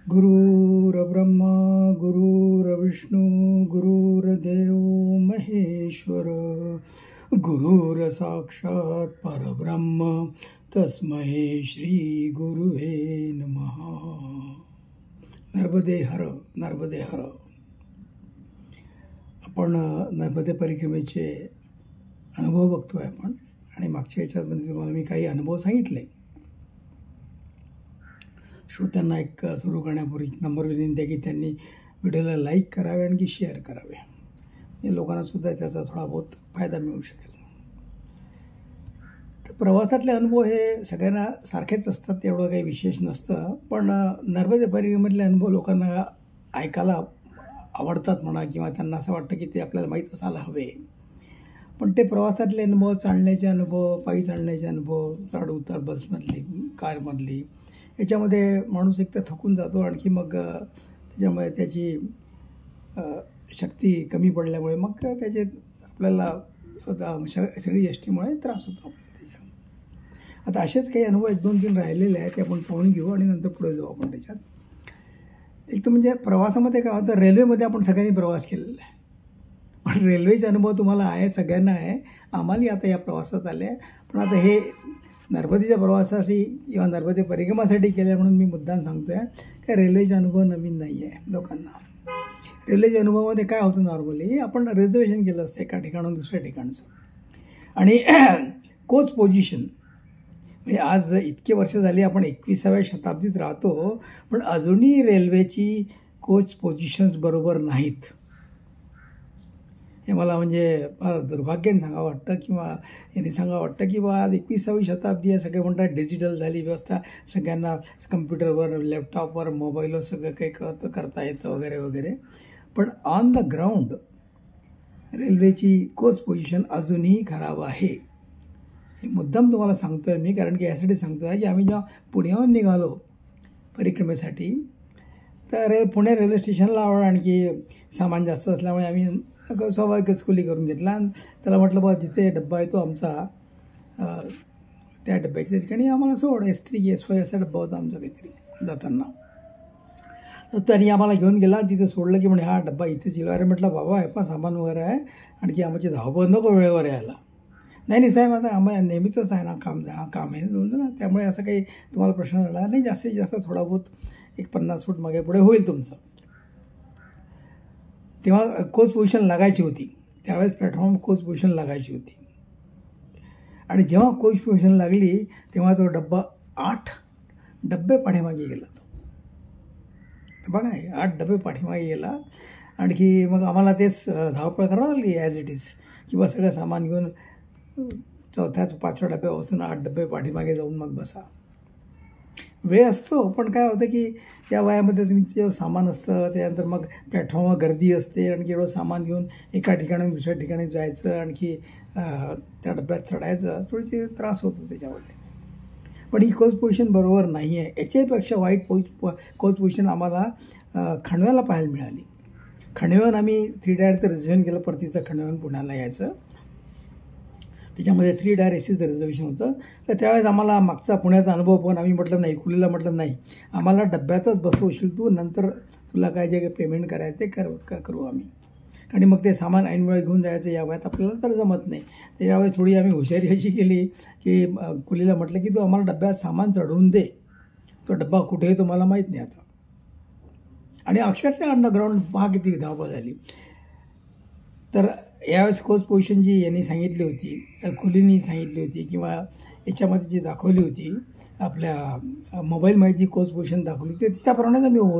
गुरुर्ब्रह्मा गुरुर्विष्णू गुरुर्देव महेश्वर गुरुर्साक्षात् परब्रह्म तस्मै श्री गुरुवे नमः. नर्मदे हर नर्मदे हर. आपण नर्मदे परिक्रमेचे अनुभव बघतोय आपण, आणि मागच्या याच्यामध्ये तुम्हाला मी काही अनुभव सांगितले. श्रोत्यांना एक सुरू करण्यापूर्वी नंबर विनंती आहे की त्यांनी व्हिडिओला लाईक करावे आणि शेअर करावे, या लोकांनासुद्धा त्याचा थोडा बहुत फायदा मिळू शकेल. तर प्रवासातले अनुभव हे सगळ्यांना सारखेच असतात, एवढं काही विशेष नसतं. पण नर्मदे परिक्रमेतले अनुभव लोकांना ऐकायला आवडतात म्हणा, किंवा त्यांना असं वाटतं की ते आपल्याला माहीत असायला हवे. पण ते प्रवासातले अनुभव, चालण्याचे अनुभव, पायी चालण्याचे अनुभव, चढ उतार बसमधली, कारमधली, याच्यामध्ये माणूस एक तर थकून जातो, आणखी मग त्याच्यामुळे त्याची शक्ती कमी पडल्यामुळे मग त्याचे आपल्याला शरीर यष्टीमुळे त्रास होतो आपल्याला त्याच्या. आता असेच काही अनुभव 1-2-3 राहिलेले आहेत, ते आपण पाहून घेऊ आणि नंतर पुढे जाऊ आपण त्याच्यात. एक तर म्हणजे प्रवासामध्ये काय होतं, रेल्वेमध्ये आपण सगळ्यांनी प्रवास केलेला आहे, पण रेल्वेचे अनुभव तुम्हाला आहे, सगळ्यांना आहे. आम्हालाही आता या प्रवासात आले आहे, पण आता हे नर्मदेच्या प्रवासासाठी किंवा नर्मदे परिक्रमासाठी केलं म्हणून मी मुद्दाम सांगतो आहे की रेल्वेचे अनुभव नवीन नाही आहे लोकांना. रेल्वेच्या अनुभवामध्ये काय होतं, नॉर्मली आपण रिझर्वेशन केलं असतं एका ठिकाणून दुसऱ्या ठिकाणचं, आणि कोच पोझिशन म्हणजे आज इतके वर्ष झाली आपण 21व्या शताब्दीत राहतो, पण अजूनही रेल्वेची कोच पोझिशन्स बरोबर नाहीत. हे मला म्हणजे फार दुर्भाग्याने सांगावं वाटतं, किंवा यांनी सांगावं वाटतं की बा आज 21वी शताब्दी आहे, सगळे म्हणतात डिजिटल झाली व्यवस्था, सगळ्यांना कम्प्युटरवर, लॅपटॉपवर, मोबाईलवर सगळं काही करता येतं वगैरे वगैरे. पण ऑन द ग्राउंड रेल्वेची कोच पोझिशन अजूनही खराब आहे. हे मुद्दाम तुम्हाला सांगतो आहे मी, कारण की यासाठी सांगतो आहे की आम्ही जेव्हा पुण्याहून निघालो परिक्रमेसाठी, तर पुणे रेल्वे स्टेशनला आणखी सामान जास्त असल्यामुळे आम्ही स्वाभाविकच खोली करून घेतला, आणि त्याला म्हटलं बा जिथे डब्बा आहे तो आमचा, त्या डब्याच्या ठिकाणी आम्हाला सोड, S3 S5 असा डब्बा होता आमचा काहीतरी जाताना. तर त्यांनी आम्हाला घेऊन गेला, तिथे सोडलं की म्हणे हा डब्बा इथेच येईल. अरे म्हटलं बाबा हे पण सामान वगैरे आहे, आणखी आमची धावपळ नको वेळेवर यायला. नाही साहेब, आता आम्हाला नेहमीचंच आहे ना काम आहे ना, त्यामुळे असं काही तुम्हाला प्रश्न राहणार नाही. जास्तीत जास्त थोडा बहुत एक 50 फूट मागे पुढे होईल तुमचं. तेव्हा कोच पोझिशन लागायची होती, त्यावेळेस प्लॅटफॉर्म कोच पोझिशन लागायची होती, आणि जेव्हा कोच पोझिशन लागली तेव्हा तो डब्बा 8 डब्बे पाठीमागे गेला. तो बघा 8 डब्बे पाठीमागे गेला. आणखी मग आम्हाला तेच धावपळ करावं लागली ॲज इट इज, किंवा सगळं सामान घेऊन 4थ्या-5व्या डब्यापासून 8 डब्बे पाठीमागे जाऊन मग बसा. वेळ असतो, पण काय होतं की या वयामध्ये तुमचं जेव्हा सामान असतं, त्यानंतर मग प्लॅटफॉर्मवर गर्दी असते, आणखी एवढं सामान घेऊन एका ठिकाणी दुसऱ्या ठिकाणी जायचं, आणखी त्या डब्यात चढायचं, थोडीशी त्रास होतो त्याच्यामध्ये. पण ही कोच पोझिशन बरोबर नाही आहे. याच्यापेक्षा वाईट कोच पोझिशन आम्हाला खंडव्याला पाहायला मिळाली. खंडव्याहून आम्ही 3 टायरचं रिझर्वेशन केलं, परतीचं खंडव्याहून पुण्याला यायचं. त्याच्यामध्ये 3 टायर एसीचं रिझर्वेशन होतं. तर त्यावेळेस आम्हाला मागचा पुण्याचा अनुभव पण आम्ही म्हटलं नाही, कुलीला म्हटलं नाही, आम्हाला डब्यातच बसवशील तू, नंतर तुला काय जे पेमेंट करायचं ते करू आम्ही. आणि मग ते सामान ऐनवेळी घेऊन जायचं, या वयात आपल्याला तर जमत नाही. त्यावेळेस थोडी आम्ही हुशारी अशी केली की कुलीला म्हटलं की तू आम्हाला डब्यात सामान चढवून दे, तो डब्बा कुठे आहे तुम्हाला माहीत नाही आता. आणि अक्षरशः अंडरग्राऊंड पहा किती धावपळ झाली. तर यावेळेस कोच पोझिशन जी यांनी सांगितली होती, कुलीनी सांगितली होती, किंवा याच्यामध्ये जी दाखवली होती आपल्या मोबाईलमध्ये जी कोच पोझिशन दाखवली ते त्याच्याप्रमाणेच आम्ही उभं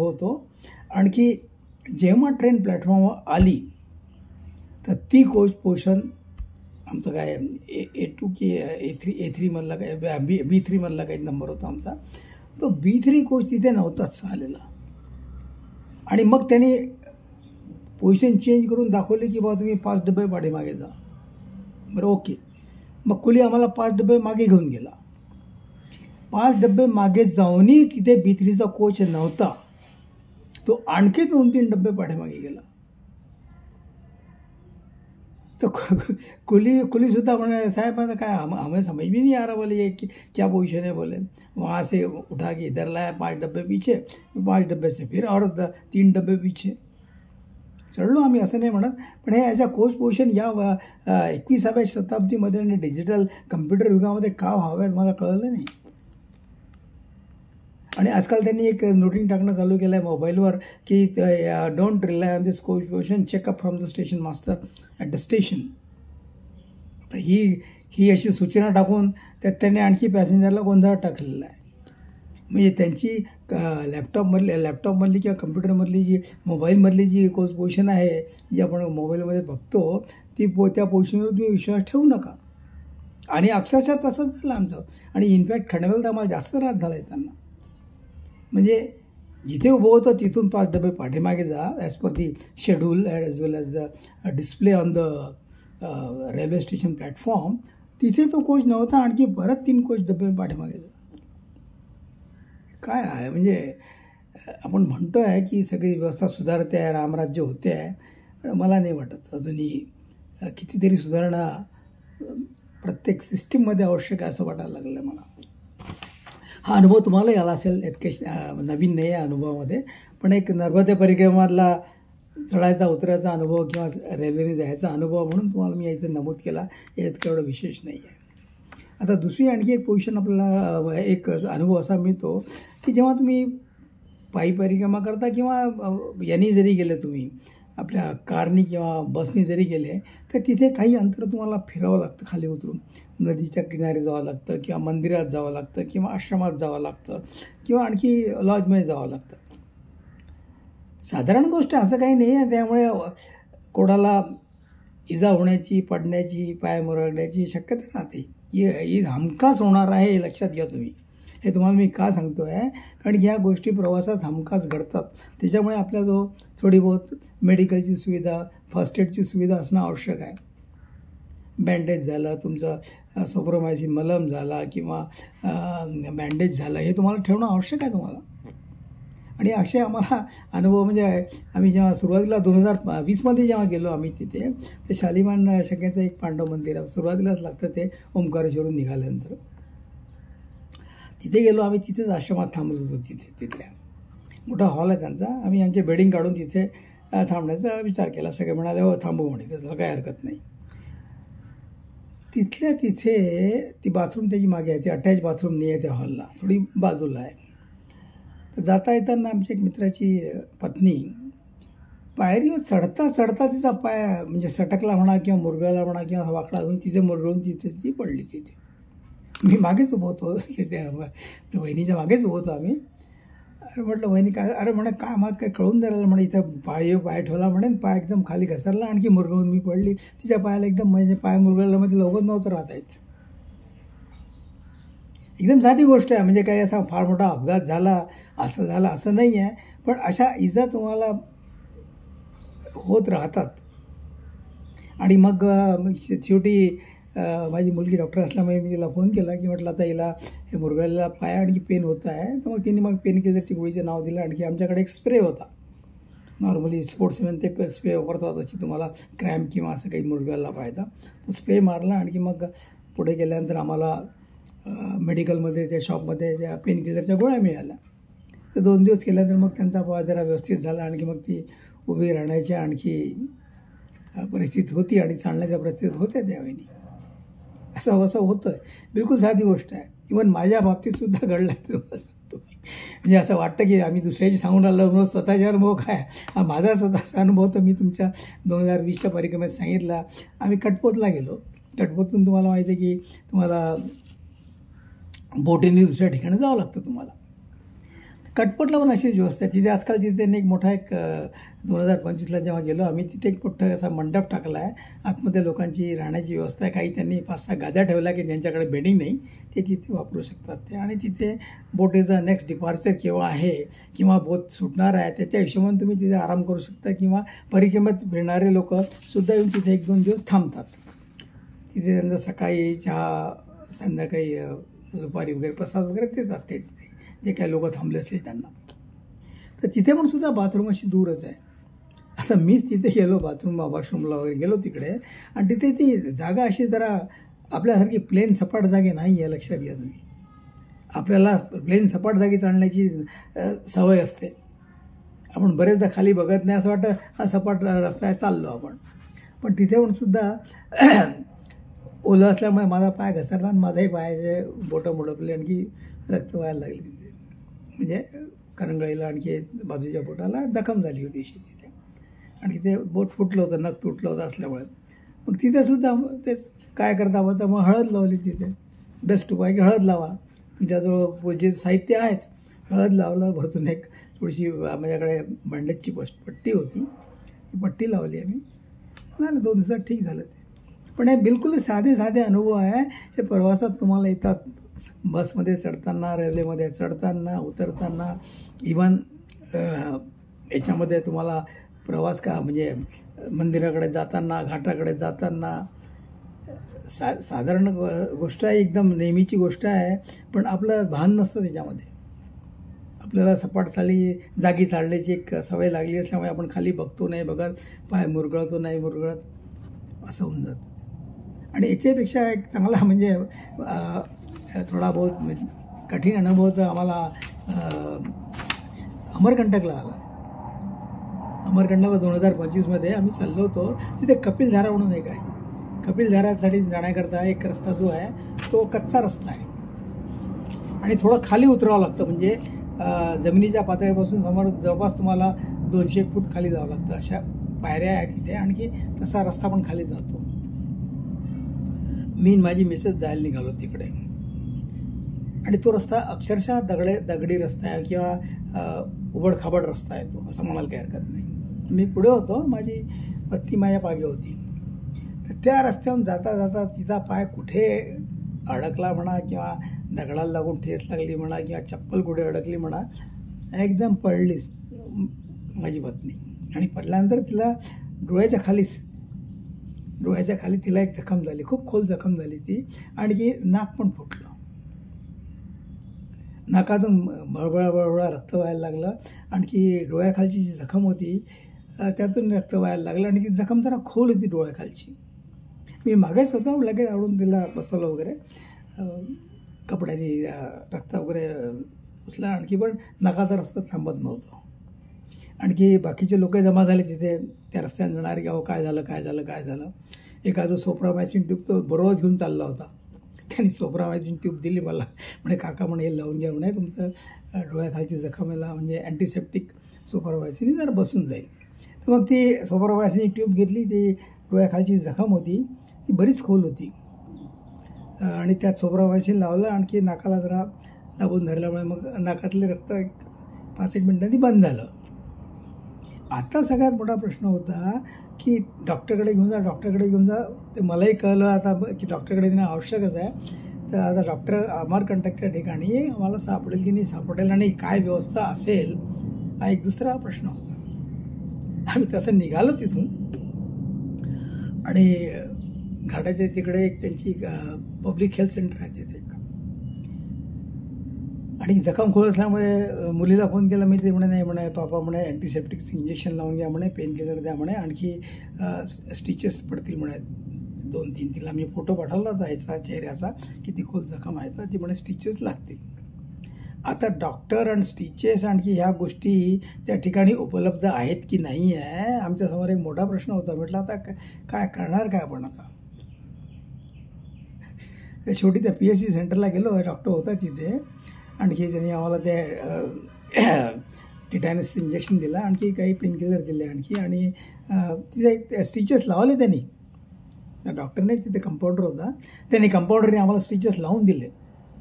होतो. आणखी जेव्हा ट्रेन प्लॅटफॉर्मवर आली तर ती कोच पोझिशन आमचं काय A2 की A3 मधला काय B3 मधला काही नंबर होता आमचा, तो B3 कोच तिथे नव्हताच आलेला. आणि मग त्यांनी पोझिशन चेंज करून दाखवली की बाबा तुम्ही 5 डबे पाठीमागे जा. बरं, ओके. मग कुली आम्हाला 5 डबे मागे घेऊन गेला. 5 डबे मागे जाऊनही तिथे B3चा कोच नव्हता, तो आणखी 2-3 डबे पाठीमागे गेला. तो कुली सुद्धा म्हणे साहब मतलब क्या हमें समझ भी नहीं आ रहा बोले ये क्या पोजीशन है बोले। वहाँ से उठा के इधर लाया 5 डब्बे पीछे, 5 डब्बे से फिर और 3 डब्बे पीछे चढलो आम्ही, असं नाही म्हणत. पण हे ॲज अ कोच पोझिशन या 21व्या शताब्दीमध्ये आणि डिजिटल कम्प्युटर युगामध्ये का व्हाव्यात मला कळलं नाही. आणि आजकाल त्यांनी एक नोटिंग टाकणं चालू केलं आहे मोबाईलवर की don't rely on this coach position, checkup from the station master at the station. आता ही अशी सूचना टाकून त्यात त्यांनी आणखी पॅसेंजरला गोंधळात टाकलेला आहे. म्हणजे त्यांची लॅपटॉपमधली किंवा कम्प्युटरमधली जी मोबाईलमधली जी कोच पोझिशन आहे, जी आपण मोबाईलमध्ये बघतो, त्या पोझिशनवर तुम्ही विश्वास ठेवू नका. आणि अक्षरशः तसंच झालं आमचं. आणि इनफॅक्ट खंडवेल तर आम्हाला जास्त रात झाला आहे त्यांना. म्हणजे जिथे उभं होतं तिथून 5 डबे पाठीमागे जा, as per the schedule as well as the display on the railway station platform. तिथे तो कोच नव्हता, आणखी परत 3 कोच डबे पाठीमागे जा. काय आहे म्हणजे आपण म्हणतो आहे की सगळी व्यवस्था सुधारते आहे, रामराज्य होते आहे, पण मला नाही वाटत अजूनही कितीतरी सुधारणा प्रत्येक सिस्टीममध्ये आवश्यक आहे असं वाटायला लागलं आहे मला. हा अनुभव तुम्हालाही आला असेल, इतके नवीन नाही आहे अनुभवामध्ये, पण एक नर्मदे परिक्रमातला चढायचा उतरायचा अनुभव किंवा रेल्वेने जायचा अनुभव म्हणून तुम्हाला मी इथे नमूद केला. यात एवढं विशेष नाही आहे. आता दुसरी आणखी एक पोझिशन आपल्याला एक अनुभव असा मिळतो की जेव्हा तुम्ही पायी परिक्रमा करता किंवा यांनी जरी गेले, तुम्ही आपल्या कारनी किंवा बसनी जरी गेले, तर तिथे काही अंतर तुम्हाला फिरावं लागतं. खाली उतरून नदीच्या किनारी जावं लागतं किंवा मंदिरात जावं लागतं किंवा आश्रमात जावं लागतं किंवा आणखी लॉजमध्ये जावं लागतं. साधारण गोष्ट असं काही नाही आहे. त्यामुळे कोणाला इजा होण्याची, पडण्याची, पाय मुरगण्याची शक्यता राहते. ही हमखास होणार आहे, हे लक्षात घ्या तुम्ही. हे तुम्हाला मी का सांगतो आहे, कारण ह्या गोष्टी प्रवासात हमखास घडतात. त्याच्यामुळे आपल्याजवळ थोडी बहुत मेडिकलची सुविधा, फर्स्ट एडची सुविधा असणं आवश्यक आहे. बँडेज झालं, तुमचं सोप्रोमायसिन मलम झाला किंवा बँडेज झालं, हे तुम्हाला ठेवणं आवश्यक आहे तुम्हाला. आणि असे आम्हाला अनुभव म्हणजे आम्ही जेव्हा सुरुवातीला 2020मध्ये जेव्हा गेलो आम्ही तिथे, ते शालिमार शक्याचं एक पांडव मंदिर आहे. सुरुवातीलाच लागतं ते ओंकारेश्वरून निघाल्यानंतर. तिथे गेलो आम्ही, तिथेच आश्रमात थांबलो होतो. तिथल्या मोठा हॉल आहे त्यांचा. आम्ही आमचे बेडिंग काढून तिथे थांबण्याचा विचार केला. सगळे म्हणाले हो थांबू म्हणे, त्याचं काही हरकत नाही. तिथल्या तिथे ती बाथरूम त्याची मागे आहे, ती अटॅच बाथरूम नाही आहे त्या हॉलला, थोडी बाजूला आहे. तर जाता येताना आमच्या एक मित्राची पत्नी पायरीवर चढता तिचा पाय म्हणजे सटकला म्हणा किंवा मुरगळला म्हणा किंवा वाकडा अजून तिथे मुरगळून तिथे ती पडली. तिथे मी मागेच उभं होतो, त्या वहिनीच्या मागेच उभं होतो आम्ही. अरे म्हटलं वहिनी काय, अरे म्हणे काय मग काय कळून द्यायला म्हणे, इथं पाय ठेवला म्हणे, पाय एकदम खाली घसरला, आणखी मुरगळून मी पडली. तिच्या पायाला एकदम म्हणजे पाय मुरगळला म्हणजे लवकर नव्हतं राहता येत. एकदम साधी गोष्ट आहे, म्हणजे काही असा फार मोठा अपघात झाला असं झालं असं नाही आहे. पण अशा इजा तुम्हाला होत राहतात. आणि मग शेवटी माझी मुलगी डॉक्टर असल्यामुळे मी तिला फोन केला की म्हटलं आता हिला हे मुरगळलेला पाय आणखी पेन होत आहे. तर मग तिने पेन किलरची गोळीचं नाव दिलं. आणखी आमच्याकडे एक स्प्रे होता, नॉर्मली स्पोर्ट्समॅन ते स्प्रे वापरतात अशी तुम्हाला क्रॅम्प किंवा असं काही मुरगळला पाहिजे. तो स्प्रे मारला. आणखी मग पुढे गेल्यानंतर आम्हाला मेडिकलमध्ये त्या शॉपमध्ये त्या पेन किलरच्या गोळ्या मिळाल्या. तर 2 दिवस केल्यानंतर मग त्यांचा पाय जरा व्यवस्थित झाला. आणखी मग ती उभी राहण्याच्या आणखी परिस्थिती होती आणि चालण्याच्या परिस्थितीत होत्या त्यावेळी. असं होतं आहे. बिलकुल साधी गोष्ट आहे. इवन माझ्या बाबतीतसुद्धा घडलं आहे, तुम्हाला सांगतो. म्हणजे असं वाटतं की आम्ही दुसऱ्याची सांगून आलो, मग स्वतःचा अनुभव काय, हा माझा स्वतःचा अनुभव तर मी तुमच्या 2020च्या परिक्रमेत सांगितला. आम्ही कटपोतला गेलो. कटपोतून तुम्हाला माहिती आहे की तुम्हाला बोटीने दुसऱ्या ठिकाणी जावं लागतं तुम्हाला. कटपोटला पण अशीच व्यवस्था आहे. तिथे आजकाल तिथे एक मोठा एक 2025ला जेव्हा गेलो आम्ही, तिथे एक मोठा असा मंडप टाकला आहे. आतमध्ये लोकांची राहण्याची व्यवस्था आहे. काही त्यांनी 5-6 गाद्या ठेवल्या की ज्यांच्याकडे बेडिंग नाही ते तिथे वापरू शकतात ते. आणि तिथे बोटीचा नेक्स्ट डिपार्चर केव्हा आहे किंवा बोट सुटणार आहे त्याच्या हिशोबाने तुम्ही तिथे आराम करू शकता. किंवा परिक्रमेत फिरणारे लोकसुद्धा येऊन तिथे 1-2 दिवस थांबतात. तिथे त्यांचा सकाळी चहा, संध्याकाळी दुपारी वगैरे प्रसाद वगैरे देतात ते जे काही लोक थांबले असतील त्यांना. तर तिथे पण सुद्धा बाथरूम अशी दूरच आहे. आता मीच तिथे गेलो वॉशरूमला वगैरे गेलो तिकडे, आणि तिथे ती जागा अशी जरा आपल्यासारखी प्लेन सपाट जागे नाही आहे, लक्षात घ्या तुम्ही. आपल्याला प्लेन सपाट जागी चालण्याची सवय असते. आपण बरेचदा खाली बघत नाही, असं वाटतं हा सपाट रस्ता आहे, चाललो आपण. पण तिथे पण सुद्धा ओलं असल्यामुळे माझा पाय घसरला आणि माझाही पायाचे बोटं मुडपले, आणखी रक्त व्हायला लागले तिथे. म्हणजे करंगळीला आणखी बाजूच्या बोटाला जखम झाली होती अशी तिथे, आणि ते बोट फुटलं होतं, नख तुटलं होतं असल्यामुळे. मग तिथे सुद्धा तेच काय करता होतं, मग हळद लावली तिथे. बेस्ट उपाय की हळद लावा, तुमच्याजवळ पूजेचं साहित्य आहेच. हळद लावलं भरतून, एक थोडीशी माझ्याकडे बँडेजची पट्टी होती, ती पट्टी लावली आम्ही, नाही 2 दिवसात ठीक झालं ते. पण हे बिलकुल साधे अनुभव आहे, हे प्रवासात तुम्हाला येतात. बसमध्ये चढताना, रेल्वेमध्ये चढताना, उतरताना, इव्हन याच्यामध्ये तुम्हाला प्रवास म्हणजे मंदिराकडे जाताना, घाटाकडे जाताना. साधारण गोष्ट आहे, एकदम नेहमीची गोष्ट आहे, पण आपलं भान नसतं त्याच्यामध्ये. आपल्याला सपाट जागी चालण्याची एक सवय लागली असल्यामुळे आपण खाली बघतो नाही बघत, पाय मुरगळतो नाही मुरगळत, असं होऊन जातं. आणि याच्यापेक्षा एक चांगला म्हणजे थोडा बहुत कठीण अनुभव तर आम्हाला अमरकंटकला आला. अमरकंटकला 2025मध्ये आम्ही चाललो होतो. तिथे कपिलधारा म्हणून एक आहे. कपिलधारासाठी जाण्याकरता एक रस्ता जो आहे तो कच्चा रस्ता आहे, आणि थोडं खाली उतरावं लागतं. म्हणजे जमिनीच्या पातळीपासून समोर जवळपास तुम्हाला 200 फूट खाली जावं लागतं. अशा पायऱ्या आहेत तिथे, आणखी तसा रस्ता पण खाली जातो. मी माझी मिसेस जायला निघालो तिकडे, आणि तो रस्ता अक्षरशः दगडी रस्ता आहे, किंवा उबडखाबड रस्ता आहे तो, असं म्हणायला काही हरकत नाही. मी पुढे होतो, माझी पत्नी माझ्या पागे होती. तर त्या रस्त्यावरून जाता जाता तिचा पाय कुठे अडकला म्हणा, किंवा दगडाला लागून ठेस लागली म्हणा, किंवा चप्पल कुठे अडकली म्हणा, एकदम पडलीच माझी पत्नी. आणि पडल्यानंतर तिला डोळ्याच्या खाली तिला एक जखम झाली, खूप खोल जखम झाली ती, आणखी नाक पण फुटलं. नाकातून बळबळा रक्त व्हायला लागलं, आणखी डोळ्याखालची जी जखम होती त्यातून रक्त व्हायला लागलं, आणि ती जखम जरा खोल होती डोळ्याखालची. मी मागेच होतो, लगेच आवडून तिला बसवलं वगैरे, कपड्याने रक्त वगैरे पुसलं, आणखी पण नाकाचा रस्ता थांबत नव्हतं. आणखी बाकीचे लोक जमा झाले तिथे त्या रस्त्याने जाणारे, की अहो काय झालं. एका जो सोप्रामायसिन ट्यूब तो बरोबर घेऊन चालला होता, त्यांनी सोप्रामायसिन ट्यूब दिली मला, म्हणे काका म्हणे हे लावून घ्या, म्हणे तुमचं डोळ्याखालची जखमेला म्हणजे अँटीसेप्टिक सोप्रामायसिन जर बसून जाईल. तर मग ती सोप्रामायसिन ट्यूब घेतली. ती डोळ्याखालची जखम होती ती बरीच खोल होती, आणि त्यात सोप्रामायसिन लावलं, आणखी नाकाला जरा दाबून धरल्यामुळे मग नाकातले रक्त 5-1 मिनिटांनी बंद झालं. आता सगळ्यात मोठा प्रश्न होता की डॉक्टरकडे घेऊन जा. ते मलाही कळलं आता की डॉक्टरकडे देणं आवश्यकच आहे. तर आता डॉक्टर अमरकंटकच्या ठिकाणी आम्हाला सापडेल की नाही सापडेल, आणि काय व्यवस्था असेल, हा एक दुसरा प्रश्न होता. आम्ही तसं निघालो तिथून, आणि घाटाच्या तिकडे एक त्यांची पब्लिक हेल्थ सेंटर आहे तिथे, आणि जखम खोल असल्यामुळे मुलीला फोन केला. मी ते म्हणे नाही म्हणे पापा म्हणे अँटीसेप्टिक इंजेक्शन लावून घ्या म्हणे, पेन किलर द्या म्हणे, आणखी स्टिचेस पडतील म्हणे 2-3. तिला मी फोटो पाठवला होता ह्याचा चेहऱ्याचा, किती खोल जखम आहे, तर ती म्हणे स्टिचेस लागतील. आता डॉक्टर आणि स्टिचेस आणखी ह्या गोष्टी त्या ठिकाणी उपलब्ध आहेत की नाही आहे, आमच्यासमोर एक मोठा प्रश्न होता. म्हटलं आता काय करणार काय आपण आता. शेवटी त्या PSC सेंटरला गेलो. डॉक्टर होता तिथे, आणखी त्यांनी आम्हाला ते टिटॅनस इंजेक्शन दिलं, आणखी काही पेनकिलर दिले आणखी, आणि तिथे स्टिचेस लावले त्यांनी. डॉक्टरने तिथे कंपाऊंडर होता, त्यांनी कंपाऊंडरने आम्हाला स्टिचेस लावून दिले.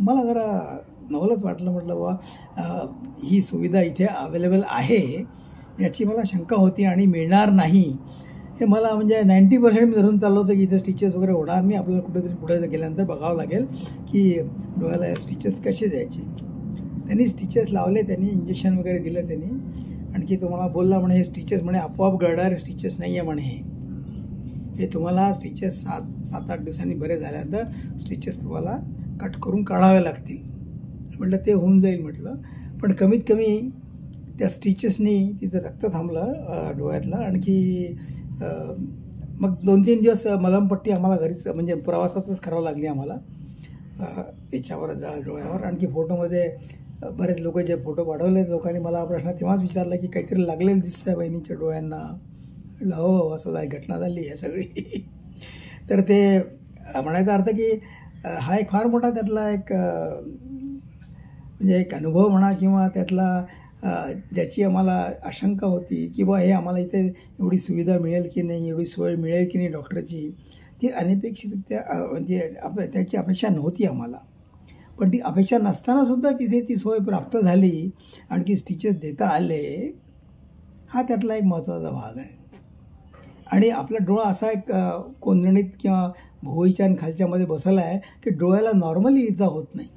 मला जरा नवलच वाटलं. म्हटलं बा ही सुविधा इथे अवेलेबल आहे याची मला शंका होती, आणि मिळणार नाही हे मला म्हणजे 90% मी धरून चाललं होतं की इथे स्टिचेस वगैरे होणार नाही. आपल्याला कुठेतरी पुढे गेल्यानंतर बघावं लागेल की डोळ्याला स्टिचेस कसे द्यायचे. त्यांनी स्टिचेस लावले, त्यांनी इंजेक्शन वगैरे दिलं त्यांनी, आणखी तुम्हाला बोलला म्हणे हे स्टिचेस म्हणे आपोआप गळणारे स्टिचेस नाही आहे म्हणे, हे तुम्हाला स्टिचेस 7-8 दिवसांनी बरे झाल्यानंतर स्टिचेस तुम्हाला कट करून काढावे लागतील. म्हटलं ते होऊन जाईल म्हटलं, पण कमीत कमी त्या स्टिचेसनी तिचं रक्त थांबलं डोळ्यातलं. आणखी मग 2-3 दिवस मलमपट्टी आम्हाला घरीच म्हणजे प्रवासातच करावं लागली आम्हाला याच्यावर डोळ्यावर. आणखी फोटोमध्ये बरेच लोक जे फोटो पाठवले लोकांनी मला हा प्रश्न तेव्हाच विचारला की काहीतरी लागलेलं दिसतं आहे बहिणीच्या डोळ्यांना. म्हटलं हो असं घटना झाली आहे सगळी. तर ते म्हणायचा अर्थ की हा एक फार मोठा त्यातला एक म्हणजे एक अनुभव म्हणा किंवा त्यातला ज्याची आम्हाला आशंका होती की बा हे आम्हाला इथे एवढी सुविधा मिळेल की नाही, एवढी सोय मिळेल की नाही डॉक्टरची, ती अनपेक्षितरित्या म्हणजे त्याची अपेक्षा नव्हती आम्हाला. पण ती अपेक्षा नसतानासुद्धा तिथे ती सोय प्राप्त झाली. आणखी स्टिचेस देता आले. हा त्यातला एक महत्त्वाचा भाग आहे. आणि आपला डोळा असा एक कोंदणीत किंवा भोवईच्या आणि खालच्यामध्ये बसला आहे की डोळ्याला नॉर्मली इजा होत नाही.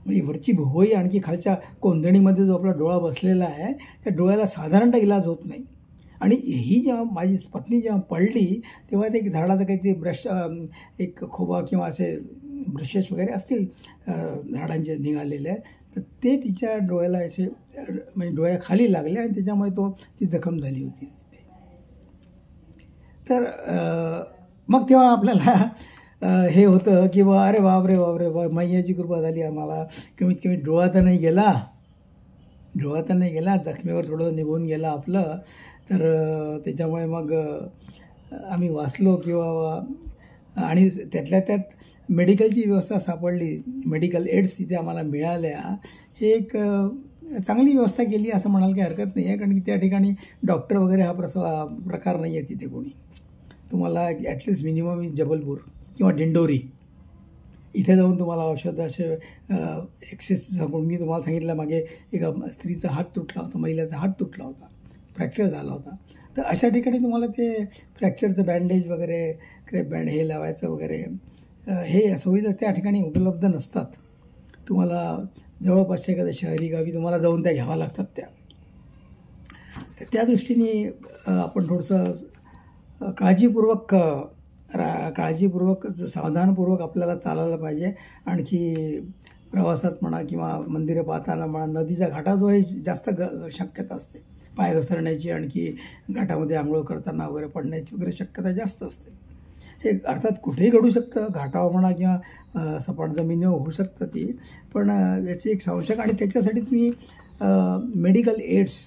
म्हणजे वरची भोवई आणखी खालच्या कोंदणीमध्ये जो आपला डोळा बसलेला आहे त्या डोळ्याला साधारणतः इलाज होत नाही. आणि ही जेव्हा माझी पत्नी जेव्हा पडली तेव्हा ते एक झाडाचं काहीतरी ब्रश एक खोबा किंवा असे ब्रशेस वगैरे असतील झाडांचे निघालेले तर ते तिच्या डोळ्याला असे म्हणजे डोळ्याखाली लागले आणि त्याच्यामुळे ती जखम झाली होती. तर मग तेव्हा आपल्याला हे होतं की बा अरे बापरे बापरे बा मैयाची कृपा झाली आम्हाला. कमीत कमी डोळा तर नाही गेला जखमेवर थोडं निघून गेला आपलं. तर त्याच्यामुळे मग आम्ही वाचलो किंवा आणि त्यातल्या त्यात मेडिकलची व्यवस्था सापडली. मेडिकल एड्स तिथे आम्हाला मिळाल्या. हे एक चांगली व्यवस्था केली असं म्हणाल काही हरकत नाही आहे. कारण की त्या ठिकाणी डॉक्टर वगैरे हा प्रकार नाही आहे तिथे कोणी. तुम्हाला ॲटलिस्ट मिनिमम जबलपूर किंवा डिंडोरी इथे जाऊन तुम्हाला औषध असे एक्सेस सांगून मी तुम्हाला सांगितलं मागे एका स्त्रीचा हात तुटला होता, महिलेचा हात तुटला होता, फ्रॅक्चर झाला होता. तर अशा ठिकाणी तुम्हाला ते फ्रॅक्चरचं बँडेज वगैरे क्रेप बँड हे लावायचं वगैरे हे सुविधा त्या ठिकाणी उपलब्ध नसतात. तुम्हाला जवळपासच्या एखाद्या शहरी गावी तुम्हाला जाऊन त्या घ्याव्या लागतात त्या. तर त्या दृष्टीने आपण थोडंसं काळजीपूर्वक सावधानपूर्वक आपल्याला चालायला पाहिजे. आणखी प्रवासात म्हणा किंवा मंदिरं पाहताना म्हणा नदीच्या घाटाजवळ जास्त शक्यता असते पाय घसरण्याची. आणखी घाटामध्ये आंघोळ करताना वगैरे पडण्याची वगैरे शक्यता जास्त असते. हे अर्थात कुठेही घडू शकतं, घाटावर म्हणा किंवा सपाट जमिनीवर होऊ शकतं ती. पण याची एक आवश्यक आणि त्याच्यासाठी तुम्ही मेडिकल एड्स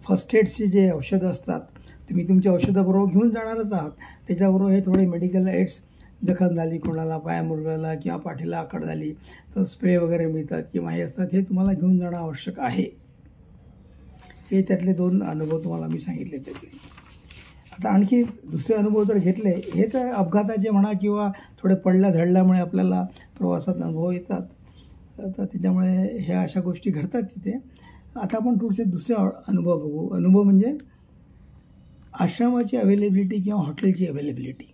फर्स्ट एड्सचे जे औषधं असतात तुम्ही तुमच्या औषधाबरोबर घेऊन जाणारच आहात. त्याच्याबरोबर हे थोडे मेडिकल एड्स जखम झाली कोणाला पाया मुरगळला किंवा पाठीला आकड झाली तर स्प्रे वगैरे मिळतात किंवा हे असतात हे तुम्हाला घेऊन जाणं आवश्यक आहे. हे त्यातले 2 अनुभव तुम्हाला मी सांगितले त्यातले. आता आणखी दुसरे अनुभव जर घेतले हे तर अपघाताचे म्हणा किंवा थोडे पडल्या झडल्यामुळे आपल्याला प्रवासात अनुभव येतात. तर त्याच्यामुळे ह्या अशा गोष्टी घडतात तिथे. आता आपण थोडेसे दुसरे अनुभव बघू. अनुभव म्हणजे आश्रमाची अवेलेबिलिटी किंवा हॉटेलची अवेलेबिलिटी.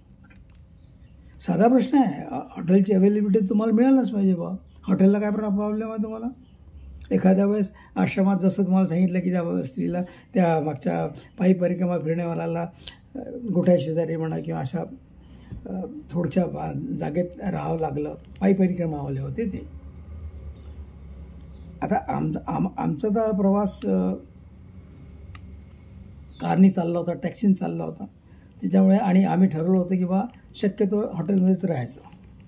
साधा प्रश्न आहे. हॉटेलची अवेलेबिलिटी तुम्हाला मिळालंच पाहिजे बा. हॉटेलला काय प्रॉब्लेम आहे तुम्हाला. एखाद्या वेळेस आश्रमात जसं तुम्हाला सांगितलं की त्या स्त्रीला त्या मागच्या पायी परिक्रमा फिरण्यावाल्याला गोठ्या शेजारी म्हणा किंवा अशा थोडक्या जागेत राहावं लागलं. पायी परिक्रमावाले होते ते. आता आमचा तर प्रवास कारनी चालला होता, टॅक्सीने चालला होता. त्याच्यामुळे आणि आम्ही ठरवलं होतं की बा शक्यतो हॉटेलमध्येच राहायचं.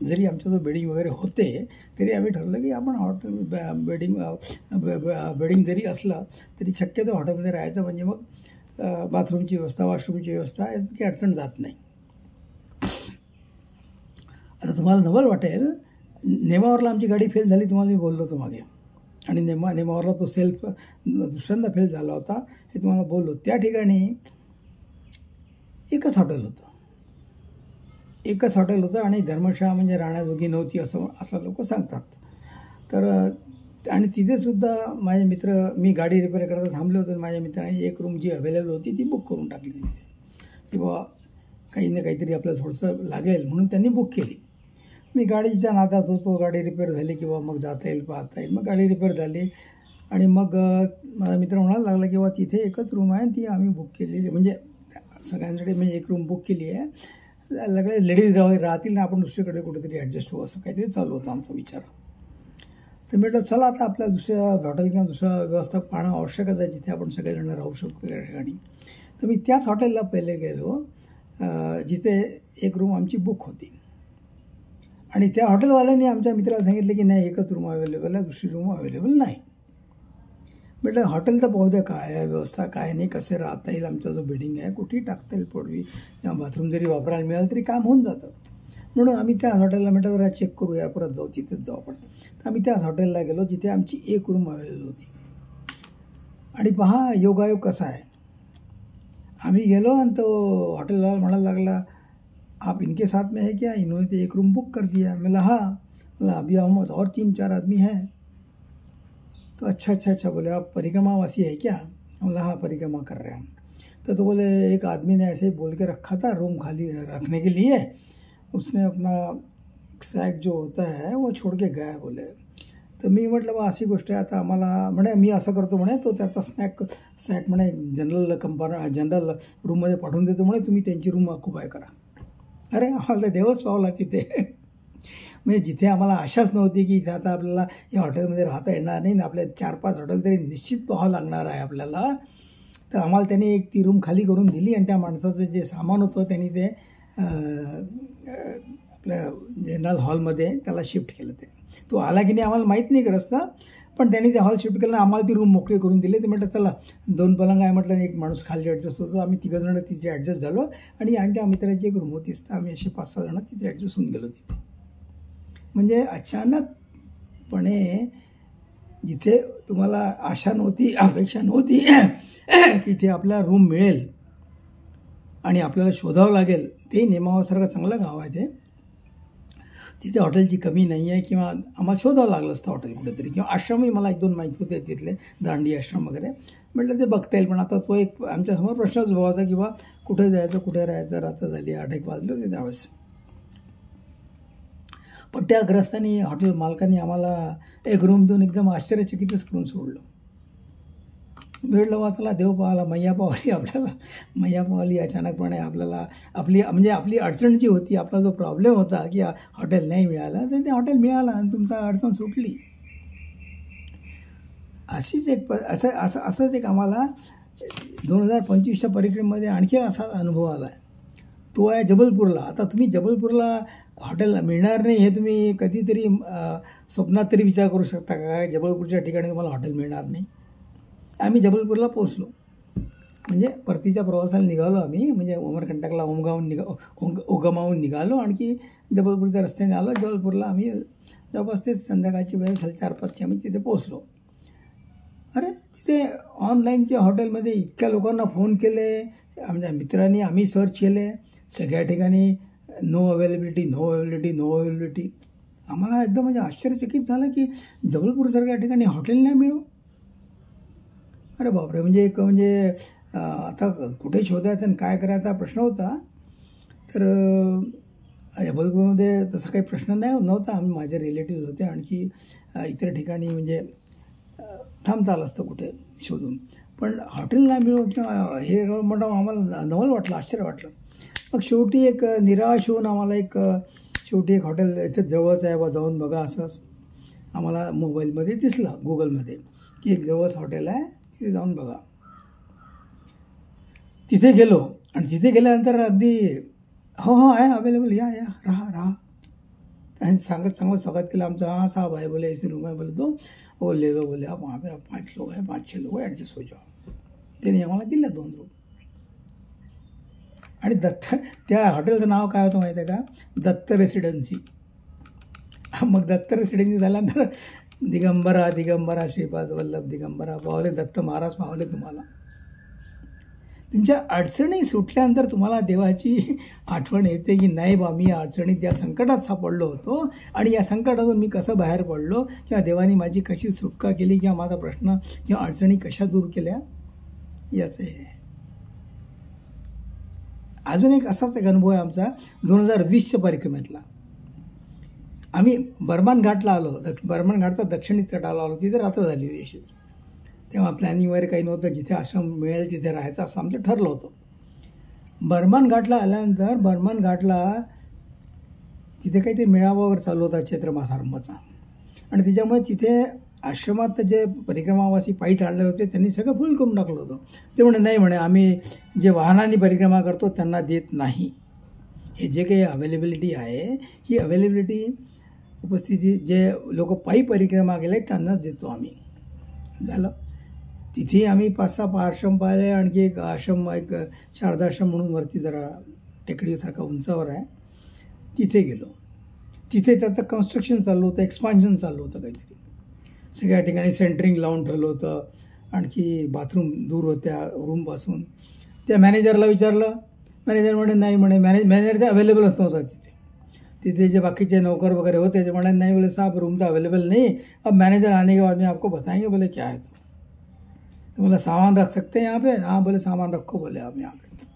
जरी आमच्या जो बेडिंग वगैरे होते तरी आम्ही ठरवलं की आपण हॉटेल बेडिंग जरी असलं तरी शक्यतो हॉटेलमध्ये राहायचं. म्हणजे मग बाथरूमची व्यवस्था वॉशरूमची व्यवस्था काही अडचण जात नाही. आता तुम्हाला नवल वाटेल नेमावरला आमची गाडी फेल झाली तुम्हाला मी बोललो होतो मागे. आणि नेमावरला तो सेल्फ दुसऱ्यांदा फेल झाला होता हे तुम्हाला बोललो. त्या ठिकाणी एकच हॉटेल होतं आणि धर्मशाळा म्हणजे राहण्याजोगी नव्हती असं लोक सांगतात. तर आणि तिथेसुद्धा माझे मित्र मी गाडी रिपेअर करता थांबले होते. माझ्या मित्राने एक रूम जी अवेलेबल होती ती बुक करून टाकली तिथे की बाबा काही ना काहीतरी आपल्याला थोडंसं लागेल म्हणून त्यांनी बुक केली. मी गाडीच्या नादात होतो. गाडी रिपेअर झाली किंवा मग जाता येईल पाहता येईल. मग गाडी रिपेअर झाली आणि मग माझा मित्र म्हणायला लागला की बाबा तिथे एकच रूम आहे ती आम्ही बुक केलेली म्हणजे सगळ्यांसाठी म्हणजे एक रूम बुक केली आहे. सगळे लेडीज राहतील ना आपण दुसरीकडे कुठेतरी ॲडजस्ट होऊ असं काहीतरी चालू होतं आमचा विचार. तर म्हटलं चला आता आपल्याला दुसऱ्या हॉटेल किंवा दुसरा व्यवस्था पाहणं आवश्यकच आहे जिथे आपण सगळेजण राहू शकतो या ठिकाणी. तर मी त्याच हॉटेलला पहिले गेलो जिथे एक रूम आमची बुक होती आणि त्या हॉटेलवाल्यांनी आमच्या मित्राला सांगितलं की नाही एकच रूम अवेलेबल आहे, दुसरी रूम अवेलेबल नाही. म्हटलं हॉटेल तर पाहू द्या काय आहे व्यवस्था काय नाही, कसे राहता येईल, आमचा जो बेडिंग आहे कुठेही टाकता येईल पडवी किंवा बाथरूम जरी वापरायला मिळालं तरी काम होऊन जातं. म्हणून आम्ही त्या हॉटेलला म्हटलं जरा चेक करूया परत जाऊ तिथेच जाऊ आपण. तर आम्ही त्याच हॉटेलला गेलो जिथे आमची एक रूम अवेलेबल होती. आणि पहा योगायोग कसा आहे, आम्ही गेलो आणि तो हॉटेलवाला म्हणायला लागला आप इनके साथ में है क्या, इन्होंने तो एक रूम बुक कर दिया. मैं हाँ, बोला अभी हम और 3-4 आदमी हैं. तो अच्छा बोले आप परिक्रमावासी है क्या, बोला हाँ परिक्रमा कर रहे हैं हम. तो बोले एक आदमी ने ऐसे ही बोल के रखा था रूम खाली रखने के लिए, उसने अपना सॅक जो होता है वो छोड़ के गया बोले. तर मी म्हटलं बा अशी गोष्ट आहे आता आम्हाला म्हणे मी असं करतो म्हणे तो त्याचा सॅक म्हणे जनरल रूममध्ये पाठवून देतो म्हणे, तुम्ही त्यांची रूम ऑक्युपाय करा. अरे आम्हाला तर देवच पावला तिथे. म्हणजे जिथे आम्हाला आशाच नव्हती की इथे आता आपल्याला या हॉटेलमध्ये राहता येणार नाही ना, आपल्या 4-5 हॉटेल तरी निश्चित पाहावं लागणार आहे आपल्याला. तर आम्हाला त्यांनी एक ती रूम खाली करून दिली आणि त्या माणसाचं जे सामान होतं त्यांनी ते आपल्या जनरल हॉलमध्ये त्याला शिफ्ट केलं. तो आला की नाही आम्हाला माहीत नाही रस्ता, पण त्यांनी ते हॉल शिफ्ट केलं आम्हाला ती रूम मोकळी करून दिली. ते म्हटलं चला 2 पलंग आहे म्हटलं, एक माणूस खाली ॲडजस्ट होतो, आम्ही 3 जण तिथे ॲडजस्ट झालो आणि आमच्या मित्राची एक रूम होतीच तर आम्ही असे 5-6 जण तिथे ॲडजस्ट होऊन गेलो तिथे. म्हणजे अचानकपणे जिथे तुम्हाला आशा नव्हती अपेक्षा नव्हती की इथे आपल्याला रूम मिळेल आणि आपल्याला शोधावं लागेल, ते नेमावासारखं चांगलं गाव आहे ते. तिथे हॉटेलची कमी नाही आहे किंवा आम्हाला शोधावं लागलं असतं हॉटेल कुठेतरी, किंवा आश्रमही मला 1-2 माहीत होते तिथले, दांडी आश्रम वगैरे. म्हटलं ते बघता येईल, पण आता तो एक आमच्यासमोर प्रश्नच उभा होता की बा कुठे जायचं कुठे राहायचं. रात्र झाली 8-1 वाजले होते त्यावेळेस. पण त्या ग्रस्तांनी हॉटेल मालकांनी आम्हाला एक रूम देऊन एकदम आश्चर्यचकितच करून सोडलं. वेळ वाचला, देव पावला, मैया पावली आपल्याला. मैया पावली अचानकपणे आपल्याला आपली अडचण जी होती, आपला जो प्रॉब्लेम होता की हॉटेल नाही मिळालं, तर ते हॉटेल मिळालं आणि तुमचा अडचण सुटली. अशीच एक असंच एक आम्हाला 2025च्या परिक्रमेमध्ये आणखी असा अनुभव आला आहे. तो आहे जबलपूरला. आता तुम्ही जबलपूरला हॉटेल मिळणार नाही हे तुम्ही कधीतरी स्वप्नात तरी विचार करू शकता का, जबलपूरच्या ठिकाणी तुम्हाला हॉटेल मिळणार नाही. आम्ही जबलपूरला पोचलो, म्हणजे परतीच्या प्रवासाला निघालो आम्ही, म्हणजे उमरकंटकला उगमावून निघालो, आणखी जबलपूरच्या रस्त्याने आलो. जबलपूरला आम्ही जवळपास ते संध्याकाळची वेळ झाली 4-5ची आम्ही तिथे पोचलो. अरे तिथे ऑनलाईनच्या हॉटेलमध्ये इतक्या लोकांना फोन केले आमच्या मित्रांनी, आम्ही सर्च केले सगळ्या ठिकाणी, नो अवेलेबिलिटी. आम्हाला एकदम म्हणजे आश्चर्यचकित झालं की जबलपूरसारख्या ठिकाणी हॉटेल नाही मिळू. अरे बापरे, म्हणजे आता कुठे शोधायचं आणि काय करायचा प्रश्न होता. तर जबलपूरमध्ये तसा काही प्रश्न नव्हता. आम्ही माझे रिलेटिव्ह होते, आणखी इतर ठिकाणी म्हणजे थांबता आलं असतं कुठे शोधून, पण हॉटेल नाही मिळू किंवा हे म्हणून आम्हाला नवल वाटलं, आश्चर्य वाटलं. मग शेवटी एक निराश होऊन आम्हाला शेवटी एक हॉटेल इथे जवळच आहे बा, जाऊन बघा असंच आम्हाला मोबाईलमध्ये दिसलं, गुगलमध्ये की एक जवळच हॉटेल आहे, तिथे जाऊन बघा. तिथे गेलो आणि तिथे गेल्यानंतर अगदी हो आहे अवेलेबल, या राहा आणि चांगलं स्वागत केलं आमचं. हाँ साहब आहे बोले, ऐसे रूम आहे बोले, तो वो ले लो बोले, आप वहाँ पे 5 लोग हैं 5-6 लोग ॲडजस्ट हो जाओ. त्याने आम्हाला दिल्या 2 रूम. आणि त्या हॉटेलचं नाव काय होतं माहिती आहे का, दत्त रेसिडेन्सी. मग दत्त रेसिडेन्सी झाल्यानंतर दिगंबरा श्रीपाद वल्लभ दिगंबरा पावले, दत्त महाराज पावले. तुम्हाला तुमच्या अडचणी सुटल्यानंतर तुम्हाला देवाची आठवण येते की नाही बा, मी अडचणीत या संकटात सापडलो होतो आणि या संकटातून मी कसं बाहेर पडलो, किंवा देवानी माझी कशी सुटका केली, किंवा माझा प्रश्न किंवा अडचणी कशा दूर केल्या, याचं हे. अजून एक असाच एक अनुभव आहे आमचा 2020च्या परिक्रमेतला. आम्ही बर्मन घाटला आलो, बर्मन घाटचा दक्षिणी तटाला आलो. तिथे रात्र झाली होती अशीच. तेव्हा प्लॅनिंग वगैरे काही नव्हतं, जिथे आश्रम मिळेल तिथे राहायचं असं आमचं ठरलं होतं. बर्मन घाटला आल्यानंतर बर्मन घाटला तिथे काहीतरी मेळावा वगैरे चालू होता चैत्र मासारंभाचा. आणि त्याच्यामुळे तिथे आश्रमात जे परिक्रमावासी पायी चालले होते त्यांनी सगळं फुल करून टाकलं होतं. ते म्हणे नाही म्हणे आम्ही जे वाहनाने परिक्रमा करतो त्यांना देत नाही. हे जे काही अवेलेबिलिटी आहे ही अवेलेबिलिटी उपस्थिती जे लोक पायी परिक्रमा गेले त्यांनाच देतो आम्ही. झालं. तिथे आम्ही 5-6 आश्रम पाहिले. आणखी एक आश्रम एक शारदाश्रम म्हणून वरती जरा टेकडीसारखा उंचावर आहे तिथे गेलो. तिथे त्याचं कन्स्ट्रक्शन चालू होतं, एक्सपान्शन चालू होतं काहीतरी. सगळ्या ठिकाणी सेंटरिंग लावून ठेवलं होतं. आणखी बाथरूम दूर होत्या रूमपासून. त्या मॅनेजरला विचारलं. मॅनेजर म्हणे नाही म्हणे मॅनेजर अवेलेबलच नव्हता तिथे. तिथे जे बाकीचे नौकर वगैरे होते ते म्हणे नहीं बोले साहब रूम तो अवेलेबल नहीं, अब मैनेजर आने के बाद में आपको बताएंगे. बोले क्या है तो बोला सामान रख सकते हैं यहाँ पे. हाँ बोले सामान रखो बोले आप यहाँ पे.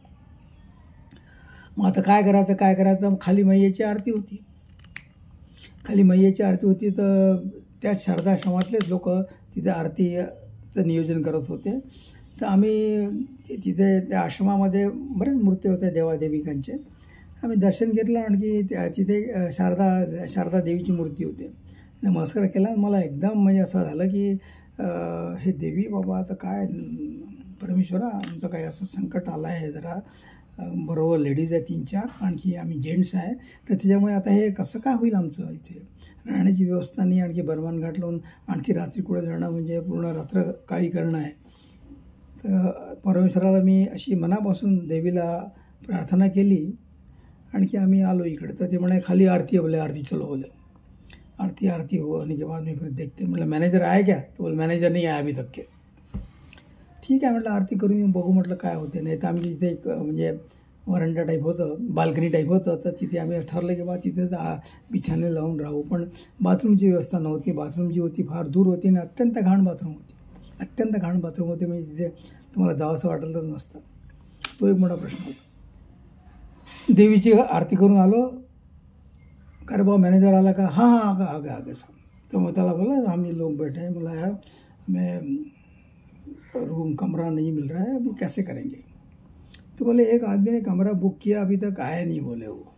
मग आता काय करायचं. खाली मैयाची आरती होती. तर त्या शारदाश्रमातलेच लोक तिथे आरतीचं नियोजन करत होते. तर आम्ही तिथे त्या आश्रमामध्ये बरेच मूर्ती होत्या देवादेविकांचे. आम्ही दर्शन घेतलं. आणखी तिथे शारदा देवीची मूर्ती होती. नमस्कार केला. मला एकदम म्हणजे असं झालं की हे देवी बाबा आता काय परमेश्वरा आमचं काय असं संकट आलं आहे जरा. बरोबर लेडीज आहे 3-4 आणखी आम्ही जेंट्स आहे. तर त्याच्यामुळे आता हे कसं काय होईल आमचं इथे राहण्याची व्यवस्था नाही. आणखी बर्मान घाट लावून आणखी रात्री कुठे जाणं म्हणजे पूर्ण रात्र काळी करणं आहे. तर परमेश्वराला मी अशी मनापासून देवीला प्रार्थना केली. आणखी आम्ही आलो इकडे. तर ते म्हणे खाली आरती बोले आरती चलो बोले आरती हो आणि के बाद मी फिर देखते. म्हटलं मॅनेजर आहे क्या. तो बोले मॅनेजर नाही आहे अभी तक के. ठीक आहे म्हटलं आरती करून बघू म्हटलं काय होते. नाही तर आम्ही तिथे एक म्हणजे वरंडा टाईप होतं, बाल्कनी टाईप होतं. तर तिथे आम्ही ठरलं की बा तिथेच बिछाने लावून राहू. पण बाथरूमची व्यवस्था नव्हती. बाथरूम जी होती फार दूर होती आणि अत्यंत घाण बाथरूम होती. म्हणजे तिथे तुम्हाला जावंसं वाटलंच नसतं. तो एक मोठा प्रश्न होता. देवीची आरती करून आलो. अरे बाबा मॅनेजर आला का. हाँ आगे साहब. तो मग त्याला बोला आम्ही लोग बैठे हैं. बोला यार हमें रूम कमरा नहीं मिल रहा है, अभी कैसे करेंगे. तो बोले एक आदमी ने कमरा बुक किया अभी तक आया नहीं बोले वो.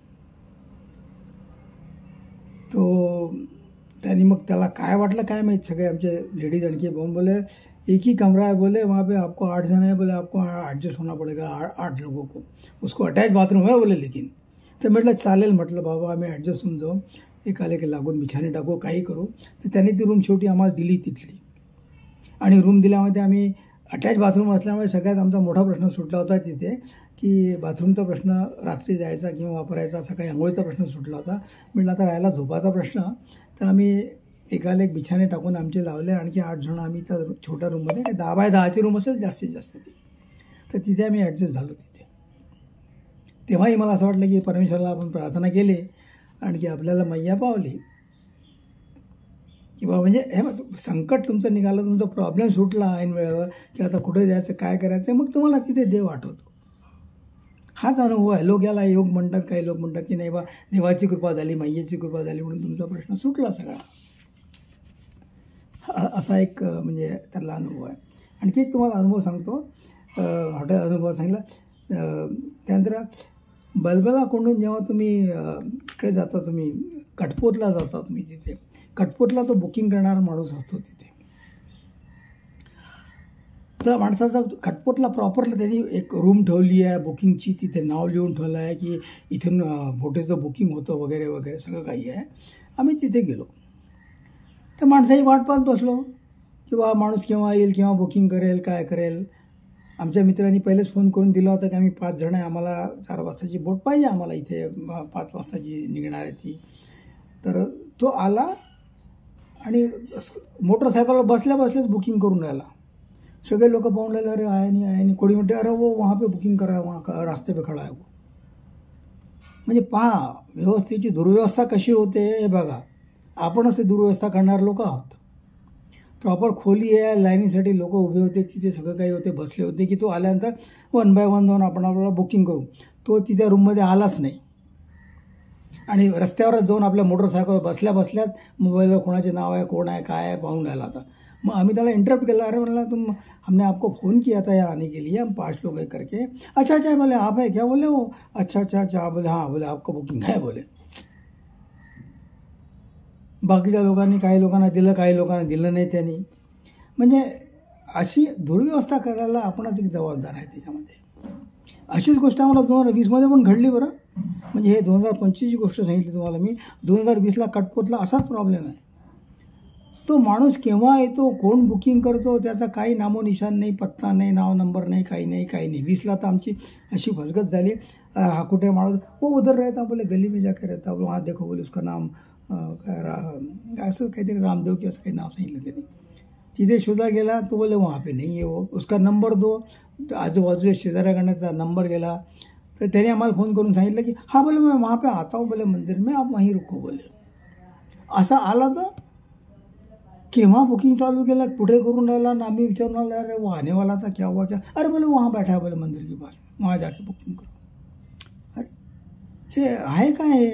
तो त्यांनी मग त्याला काय वाटलं काय माहीत. सगळे आमचे लेडीज आणखी बोल बोले एक ही कमरा है बोले वहाँ पे आपको 8 जन है बोले आपको एडजस्ट होना पड़ेगा 8 लोगों को. उसको अटैच बाथरूम है बोले लेकिन. तर म्हटलं चालेल म्हटलं बाबा आम्ही ॲडजस्ट होऊन जाऊ. एकाला की लागून बिछाने टाकू काही करू. तर त्यांनी ती रूम शेवटी आम्हाला दिली तिथली. आणि रूम दिल्यामध्ये आम्ही अटॅच बाथरूम असल्यामुळे सगळ्यात आमचा मोठा प्रश्न सुटला होता तिथे की बाथरूमचा प्रश्न रात्री जायचा किंवा वापरायचा. सकाळी आंघोळीचा प्रश्न सुटला होता. म्हटलं आता राहायला झोपाचा प्रश्न. तर आम्ही एकाला एक बिछाने टाकून आमचे लावले. आणखी 8 जण आम्ही त्या छोट्या रूममध्ये 10 बाय 10ची रूम असेल जास्तीत जास्त ती. तर तिथे आम्ही ॲडजस्ट झालो तिथे. तेव्हाही मला असं वाटलं की परमेश्वराला आपण प्रार्थना केली आणखी आपल्याला मैया पावली किंवा म्हणजे हे संकट तुमचं निघालं, तुमचा प्रॉब्लेम सुटला ऐन वेळेवर की आता कुठे जायचं काय करायचं मग तुम्हाला तिथे देव आठवतो. हाच अनुभव आहे. लोक याला योग म्हणतात. काही लोक म्हणतात की नाही बा देवाची कृपा झाली मैयाची कृपा झाली म्हणून तुमचा प्रश्न सुटला सगळा. असा एक म्हणजे त्यातला अनुभव आहे. आणखी एक तुम्हाला अनुभव सांगतो. हॉटेल अनुभव सांगितला. त्यानंतर बलबला कोंडून जेव्हा तुम्ही इकडे जाता तुम्ही कटपोतला जाता तुम्ही तिथे कटपोतला तो बुकिंग करणारा माणूस असतो तिथे. तर माणसाचा कटपोतला प्रॉपरला त्यांनी एक रूम ठेवली आहे बुकिंगची. तिथे नाव लिहून ठेवलं आहे की इथून बोटेचं बुकिंग होतं वगैरे वगैरे सगळं काही आहे. आम्ही तिथे गेलो. तर माणसाची वाट पाहत बसलो की बा माणूस केव्हा येईल केव्हा बुकिंग करेल काय करेल. आमच्या मित्रांनी पहिलेच फोन करून दिला होता की आम्ही 5 जण आहे आम्हाला 4 वाजताची बोट पाहिजे आम्हाला इथे 5 वाजताची निघणार आहे ती. तर तो आला आणि मोटरसायकलवर बसल्याच बुकिंग करून राहिला. सगळे लोक पाहून राहिले अरे आहे नाही. कोणी म्हणते अरे वो वहाँ पे बुकिंग करा वहाँ रास्ते पे खडा आहे वो. म्हणजे पहा व्यवस्थेची दुर्व्यवस्था कशी होते हे बघा. आपणच ते दुर्व्यवस्था करणारे लोक आहोत. प्रॉपर खोली आहे लाईनीसाठी लोक उभे होते तिथे सगळं काही होते बसले होते की तो आल्यानंतर 1 बाय 1 जाऊन आपण आपल्याला बुकिंग करू. तो तिथे रूममध्ये आलाच नाही आणि रस्त्यावरच जाऊन आपल्या मोटरसायकलवर बसल्याच मोबाईलवर कोणाचे नाव आहे कोण आहे काय आहे पाहून राहिला आता. मग आम्ही त्याला इंटरप्ट केला. अरे म्हणला हमने आपको फ़ोन किया था यहाँ आने के लिए हम 5 लोग हैं करके. अच्छा बोले आप है क्या बोले वो. अच्छा बोले हाँ बोले आपका बुकिंग है बोले. बाकीच्या लोकांनी काही लोकांना दिलं, काही लोकांना दिलं नाही त्यांनी. म्हणजे अशी दुर्व्यवस्था करायला आपणच एक जबाबदार आहे त्याच्यामध्ये. अशीच गोष्ट आम्हाला 2020मध्ये पण घडली बरं. म्हणजे हे 2025ची गोष्ट सांगितली तुम्हाला मी. 2020ला कटपोतला असाच प्रॉब्लेम आहे. तो माणूस केव्हा येतो, कोण बुकिंग करतो, त्याचा काही नामोनिशान नाही, पत्ता नाही, नाव नंबर नाही, काही नाही, काही नाही. 20ला तर आमची अशी फसगत झाली. हा कुठे माणूस वो उधर रहता, बोले गली में जाकर रहता, बोले वहाँ देखो, बोले उसका नाम काय असं काहीतरी रामदेव की असं काही नाव सांगितलं त्यांनी. तिथे शोधा गेला तो बोले वहाँ पे नहीं है वो, उसका नंबर दो. आजूबाजूच्या शेजाऱ्याकडण्याचा नंबर गेला. तर त्याने आम्हाला फोन करून सांगितलं की हाँ बोले मैं वहाँ पे आता हूँ, बोले मंदिर में, आप वहीं रुको बोले. असा आला तो केव्हा बुकिंग चालू केलं, कुठे करून राहिला, ना आम्ही विचारून आला, अरे वो आने वाला था, क्या हुआ क्या, अरे बोले वहाँ बैठा है, बोले मंदिर के पास, वहाँ जाके बुकिंग करो. अरे हे आहे काय हे?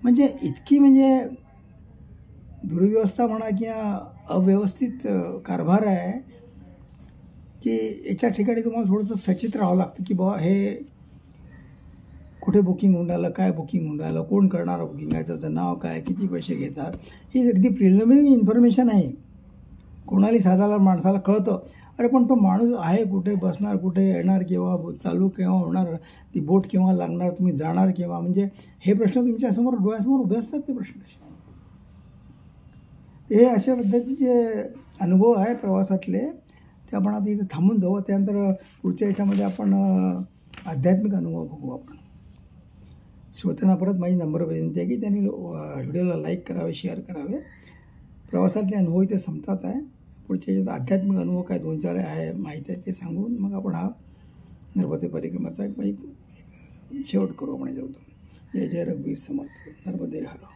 म्हणजे इतकी म्हणजे दुर्व्यवस्था म्हणा किंवा अव्यवस्थित कारभार आहे की याच्या ठिकाणी तुम्हाला थोडंसं सचित्र राहावं लागतं की बाबा हे कुठे बुकिंग होऊन राहिलं, काय बुकिंग होऊन राहिलं, कोण करणारं बुकिंग आहे, त्याचं नाव काय, किती पैसे घेतात, ही अगदी प्रिलिमिनरी इन्फॉर्मेशन आहे. कोणालाही साधारण माणसाला कळतं, अरे पण तो माणूस आहे कुठे, बसणार कुठे, येणार केव्हा, चालू केव्हा होणार, ती बोट केव्हा लागणार, तुम्ही जाणार केव्हा, म्हणजे हे प्रश्न तुमच्यासमोर डोळ्यासमोर उभे असतात. ते प्रश्न ते अशा पद्धतीचे अनुभव आहे प्रवासातले, ते आपण आता इथे थांबून जाऊ. त्यानंतर पुढच्या याच्यामध्ये आपण आध्यात्मिक अनुभव बघू. आपण श्रोत्यांना परत माझी नंबर विनंती आहे की त्यांनी व्हिडिओला लाईक करावे, शेअर करावे. प्रवासातले अनुभव इथे संपतात आहे. पुढच्या याच्यात आध्यात्मिक अनुभव काय 2-4 आहे माहीत आहे ते सांगून मग आपण हा नर्मदे परिक्रमाचा एक शेवट करू. आपण जेवतो. जय जय रघुवीर समर्थ. नर्मदे हर.